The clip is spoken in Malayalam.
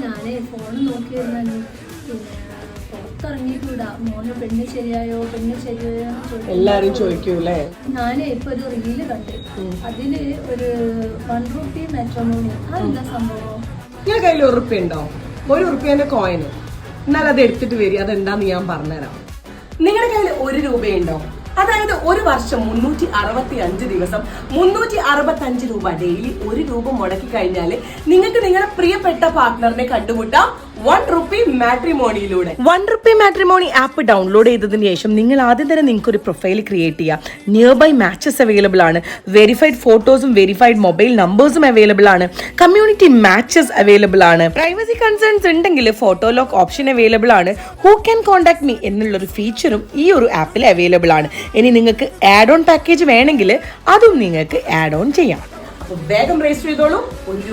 ഞാനേ ഫോൺ നോക്കിയിരുന്നല്ലോ, പിന്നെ പുറത്തിറങ്ങിക്കൂടാ, മോന് പെണ്ണ് ശരിയായോ എല്ലാരും ചോദിക്കൂല്ലേ. ഞാനേ ഇപ്പൊ ഒരു റീല് കണ്ടു, അതില് ഒരു ₹1 മാട്രിമോണി. അതെന്താ സംഭവം? നിങ്ങളുടെ കയ്യിൽ ₹1 ഉണ്ടോ? ₹1 കോയിന്. എന്നാൽ അത് എടുത്തിട്ട് വരിക, അതെന്താന്ന് ഞാൻ പറഞ്ഞുതരാം. നിങ്ങളുടെ കയ്യിൽ ₹1 ഉണ്ടോ? അതായത് ഒരു വർഷം 365 ദിവസം 365 രൂപ ഡെയിലി ₹1 മുടക്കി കഴിഞ്ഞാല് നിങ്ങൾക്ക് നിങ്ങളുടെ പ്രിയപ്പെട്ട പാർട്ട്ണറിനെ കണ്ടുമുട്ടാം ₹1 മാട്രിമോണിയിലൂടെ. ₹1 മാട്രിമോണി ആപ്പ് ഡൗൺലോഡ് ചെയ്തതിന് ശേഷം നിങ്ങൾ ആദ്യം തന്നെ നിങ്ങൾക്ക് ഒരു പ്രൊഫൈൽ ക്രിയേറ്റ് ചെയ്യാം. നിയർ ബൈ മാച്ചസ് അവൈലബിൾ ആണ്, വെരിഫൈഡ് ഫോട്ടോസും വെരിഫൈഡ് മൊബൈൽ നമ്പേഴ്സും അവൈലബിൾ ആണ്, കമ്മ്യൂണിറ്റി മാച്ചസ് അവൈലബിൾ ആണ്, പ്രൈവസി കൺസേൺസ് ഉണ്ടെങ്കിൽ ഫോട്ടോ ലോക്ക് ഓപ്ഷൻ അവൈലബിൾ ആണ്, ഹൂ ക്യാൻ കോൺടാക്ട് മീ എന്നുള്ളൊരു ഫീച്ചറും ഈ ഒരു ആപ്പിൽ അവൈലബിൾ ആണ്. ഇനി നിങ്ങൾക്ക് ആഡ് ഓൺ പാക്കേജ് വേണമെങ്കിൽ അതും നിങ്ങൾക്ക് ആഡ് ഓൺ ചെയ്യാം. അപ്പോൾ വേഗം രജിസ്റ്റർ ചെയ്തോളൂ.